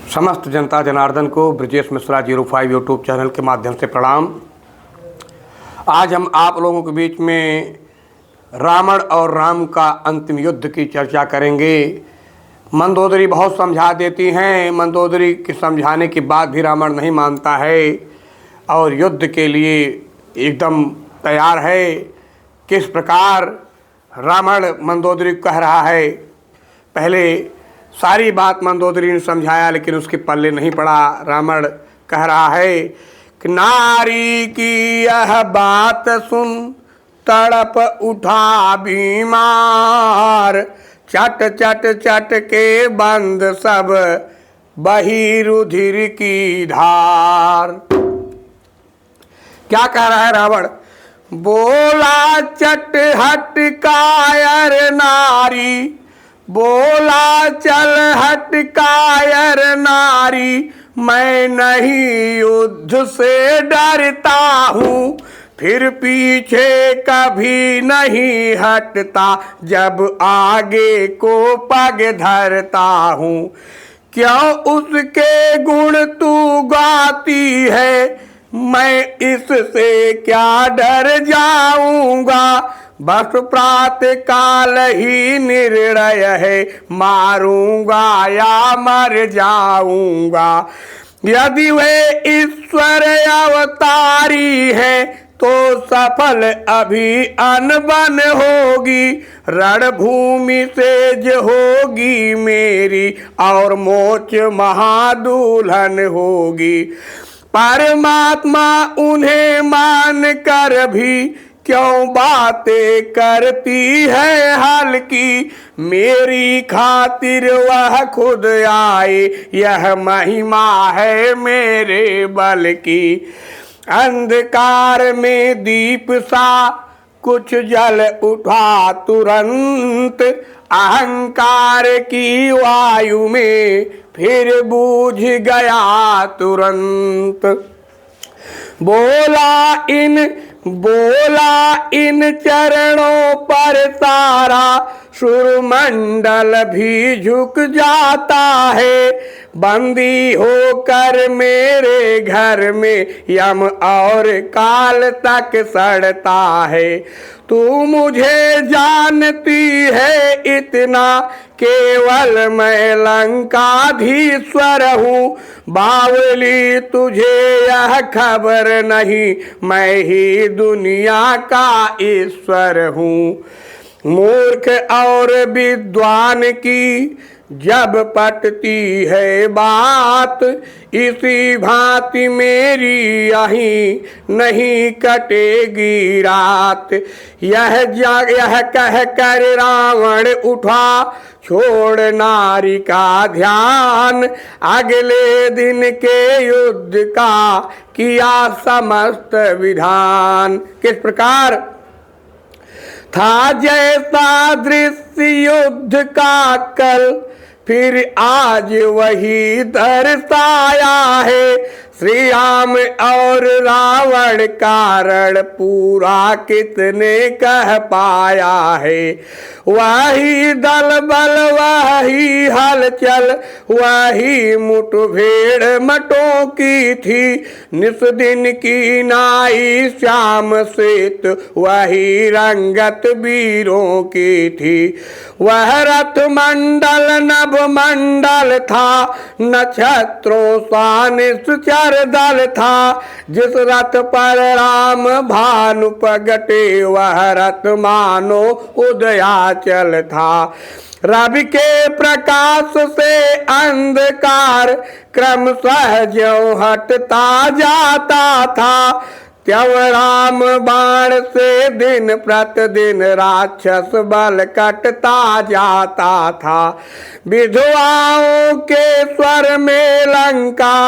समस्त जनता जनार्दन को Brajesh Mishra 05 YouTube channel के माध्यम से प्रणाम। आज हम आप लोगों के बीच में रावण और राम का अंतिम युद्ध की चर्चा करेंगे। मंदोदरी बहुत समझा देती हैं, मंदोदरी के समझाने के बाद भी रावण नहीं मानता है और युद्ध के लिए एकदम तैयार है। किस प्रकार रावण मंदोदरी को कह रहा है, पहले सारी बात मंदोदरी ने समझाया लेकिन उसके पल्ले नहीं पड़ा। रावण कह रहा है कि नारी की यह बात सुन तड़प उठा बीमार, चट चट चट के बंद सब बही रुधिर की धार। क्या कह रहा है रावण? बोला चट हट कायर नारी, बोला चल हट कायर नारी, मैं नहीं युद्ध से डरता हूँ, फिर पीछे कभी नहीं हटता, जब आगे को पग धरता हूँ। क्यों उसके गुण तू गाती है, मैं इससे क्या डर जाऊंगा, बस प्रातः काल ही निर्णय है, मारूंगा या मर जाऊंगा। यदि वे ईश्वर अवतारी है तो सफल अभी अनबन होगी, रणभूमि सेज होगी मेरी और मोच महादुल्हन होगी। परमात्मा उन्हें मान कर भी क्यों बातें करती है हल्की, मेरी खातिर वह खुद आए, यह महिमा है मेरे बल की। अंधकार में दीप सा कुछ जल उठा तुरंत, अहंकार की वायु में फिर बूझ गया तुरंत। बोला इन चरणों पर सारा सुरमंडल भी झुक जाता है, बंदी होकर मेरे घर में यम और काल तक सड़ता है। तू मुझे जानती है इतना, केवल मैं लंकाधीश्वर हूँ, बावली तुझे यह खबर नहीं, मैं ही दुनिया का ईश्वर हूँ। मूर्ख और विद्वान की जब पटती है बात, इसी भांति मेरी यहीं नहीं कटेगी रात। यह कह कर रावण उठा, छोड़ नारी का ध्यान, अगले दिन के युद्ध का किया समस्त विधान। किस प्रकार था जैसा दृश्य युद्ध का कल, फिर आज वही दर्शाया है, श्री राम और रावण कारण पूरा कितने कह पाया है। वही दल बल वही हलचल, वही मुठभेड़ मटों की थी, निस दिन की नाई श्याम श्वेत, वही रंगत वीरों की थी। वह रथ मंडल नभ मंडल था, नक्षत्रों सा निश्चर दल था, जिस रथ पर राम भानु प्रगटे, वह रथ मानो उदयाचल था। रवि के प्रकाश से अंधकार क्रमशः ज्यों हटता जाता था, त्यों राम बाण से दिन प्रतिदिन राक्षस बल कटता जाता था। विधवाओं के स्वर में लंका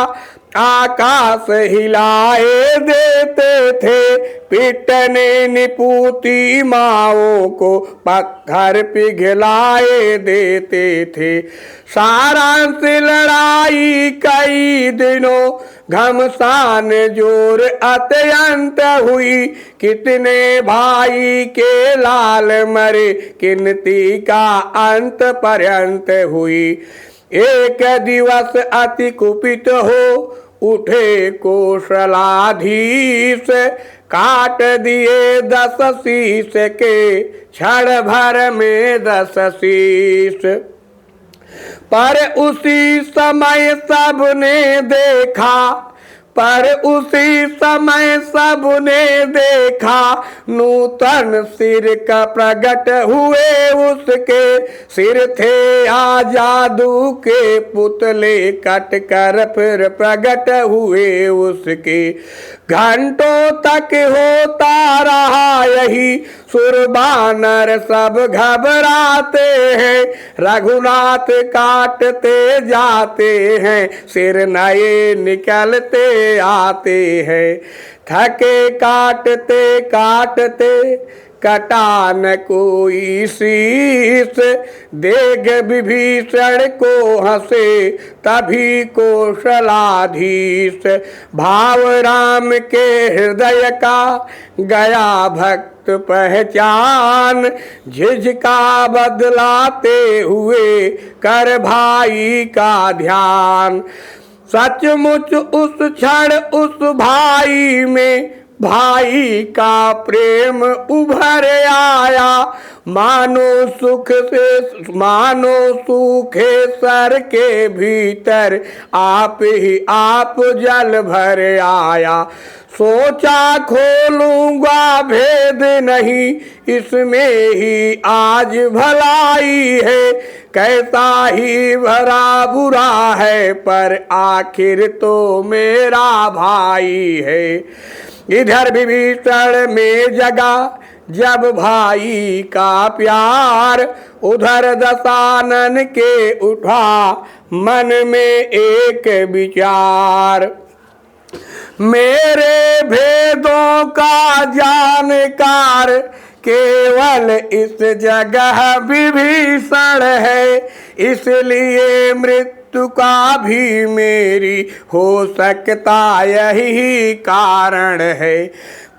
आकाश हिलाए देते थे, पिटने निपुती माओं को पत्थर पिघलाए देते थे। सारांश लड़ाई कई दिनों घमसान जोर अत्यंत हुई, कितने भाई के लाल मरे, गिनती का अंत पर्यंत हुई। एक दिवस अति कुपित हो उठे कौशलाधीश, काट दिए 10 शीश के क्षण भर में 10 शीश। पर उसी समय सबने देखा, पर उसी समय सबने देखा, नूतन सिर का प्रगट हुए उसके। सिर थे आ जादू के पुतले, कट कर फिर प्रगट हुए उसके। घंटों तक होता रहा यही, सुरबानर सब घबराते हैं। रघुनाथ काटते जाते हैं, सिर नए निकलते आते हैं। थके काटते काटते कटा न कोई शीश, देख विभीषण को हंसे तभी कौशलाधीश। भाव राम के हृदय का गया भक्त पहचान, झिझका बदलाते हुए कर भाई का ध्यान। सचमुच उस क्षण उस भाई में भाई का प्रेम उभर आया, मानो सूखे सर के भीतर आप ही आप जल भर आया। सोचा खोलूंगा भेद नहीं, इसमें ही आज भलाई है। कैसा ही भरा बुरा है, पर आखिर तो मेरा भाई है। इधर विभीषण में जगा जब भाई का प्यार, उधर दशानन के उठा मन में एक विचार। मेरे भेदों का जानकार केवल इस जगह विभीषण है, इसलिए मृत्यु का भी मेरी हो सकता यही कारण है।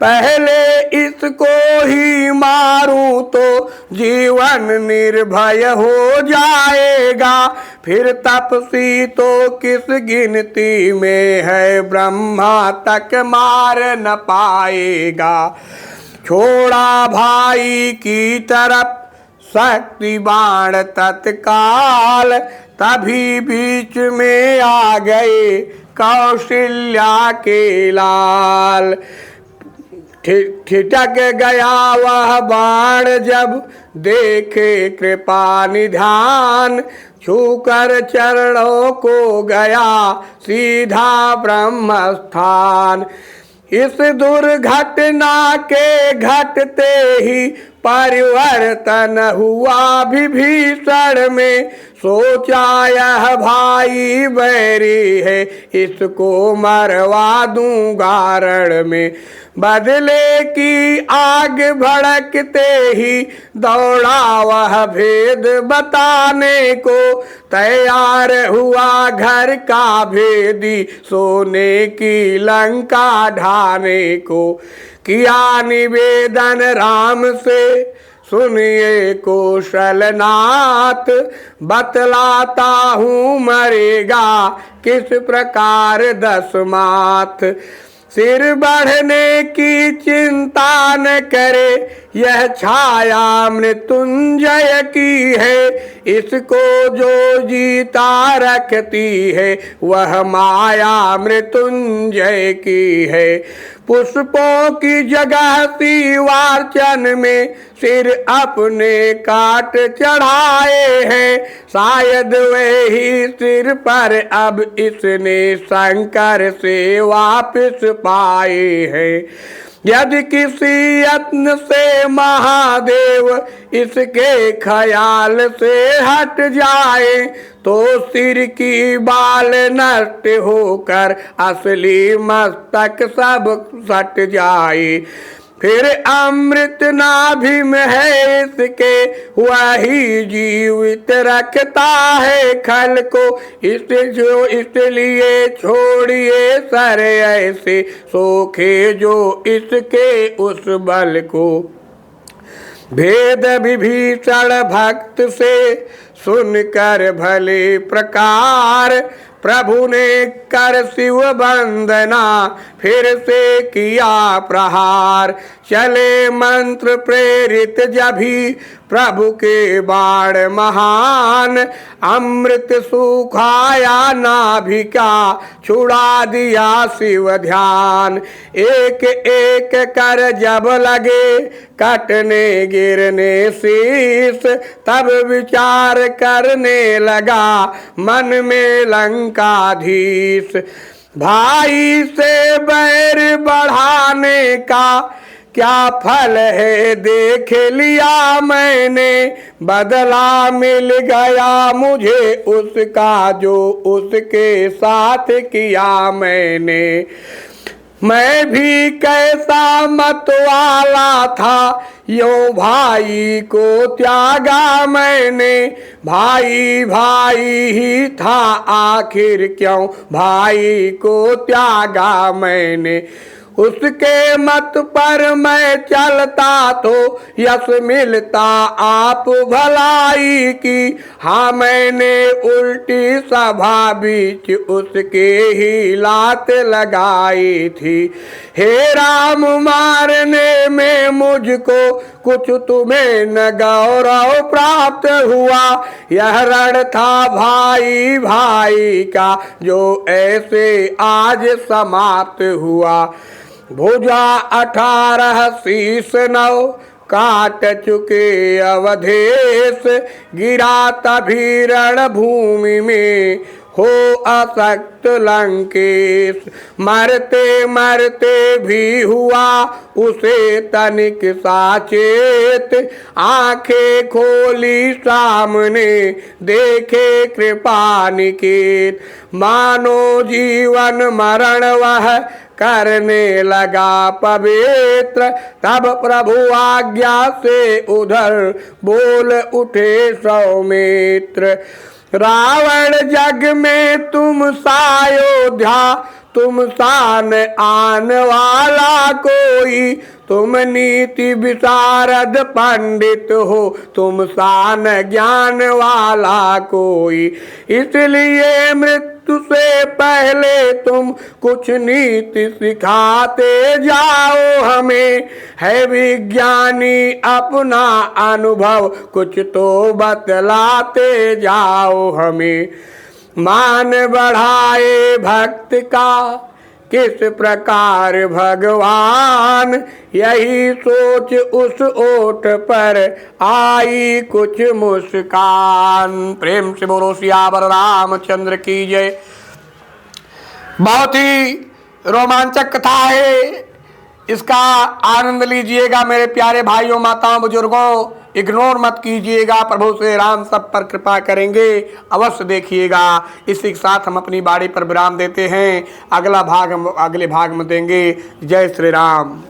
पहले इसको ही मारूं तो जीवन निर्भय हो जाएगा, फिर तपसी तो किस गिनती में है, ब्रह्मा तक मार न पाएगा। छोड़ा भाई की तरफ शक्ति बाण तत्काल, तभी बीच में आ गए कौशल्या के लाल। ठिठक गया वह बाण जब देखे कृपा निधान, छूकर चरणों को गया सीधा ब्रह्म स्थान। इस दुर्घटना के घटते ही परिवर्तन हुआ विभीषण में, सोचा यह भाई बैरी है, इसको मरवा दूंगा रण में। बदले की आग भड़कते ही दौड़ा वह भेद बताने को, तैयार हुआ घर का भेदी सोने की लंका ढाने को। किया निवेदन राम से सुनिए कौशलनाथ, बतलाता हूँ मरेगा किस प्रकार 10 माथ। सिर बढ़ने की चिंता न करे, यह छाया मृत्युंजय की है। इसको जो जीता रखती है, वह माया मृत्युंजय की है। पुष्पों की जगह सीवार्चन में सिर अपने काट चढ़ाए हैं, शायद वही सिर पर अब इसने शंकर से वापस पाए हैं। यदि किसी यत्न से महादेव इसके ख्याल से हट जाए, तो सिर की बाल नष्ट होकर असली मस्तक सब सट जाए। फिर अमृत नाभि में है इसके, वही जीवित रखता है खल को। इसलिए छोड़िए सर ऐसे, सोखे जो इसके उस बल को। भेद विभीषण भक्त से सुनकर भले प्रकार प्रभु ने कर शिव वंदना, फिर से किया प्रहार। चले मंत्र प्रेरित जभी प्रभु के बाण महान, अमृत सुखाया नाभि का छुड़ा दिया शिव ध्यान। एक एक कर जब लगे कटने गिरने शीश, तब विचार करने लगा मन में लंकाधीश। भाई से बैर बढ़ाने का क्या फल है देख लिया मैंने, बदला मिल गया मुझे उसका जो उसके साथ किया मैंने। मैं भी कैसा मतवाला था, यो भाई को त्यागा मैंने। भाई भाई ही था आखिर क्यों भाई को त्यागा मैंने। उसके मत पर मैं चलता तो यश मिलता आप भलाई की। हाँ मैंने उल्टी सभा बीच उसके ही लात लगाई थी। हे राम मारने में मुझको कुछ तुम्हें न गौरव प्राप्त हुआ। यह रण था भाई भाई का जो ऐसे आज समाप्त हुआ। भुजा 18 शीश 9 काट चुके अवधेश, गिरा तभी रण भूमि में हो असक्त लंकेश। मरते मरते भी हुआ उसे तनिक साचेत, आंखें खोली सामने देखे कृपा निकेत। मानो जीवन मरण वह करने लगा पवित्र, तब प्रभु आज्ञा से उधर बोल उठे सौमित्र। रावण जग में तुम सायोध्या, तुम सान आन वाला कोई। तुम नीति विशारद पंडित हो, तुम सान ज्ञान वाला कोई। इसलिए मृत्यु से पहले तुम कुछ नीति सिखाते जाओ हमें। है विज्ञानी अपना अनुभव कुछ तो बतलाते जाओ हमें। मान बढ़ाए भक्त का किस प्रकार भगवान, यही सोच उस ओठ पर आई कुछ मुस्कान। प्रेम से बोलो सियावर रामचंद्र की जय। बहुत ही रोमांचक कथा है, इसका आनंद लीजिएगा मेरे प्यारे भाइयों माताओं बुजुर्गों। इग्नोर मत कीजिएगा, प्रभु श्री राम सब पर कृपा करेंगे, अवश्य देखिएगा। इसी के साथ हम अपनी बाड़ी पर विराम देते हैं, अगला भाग हम अगले भाग में देंगे। जय श्री राम।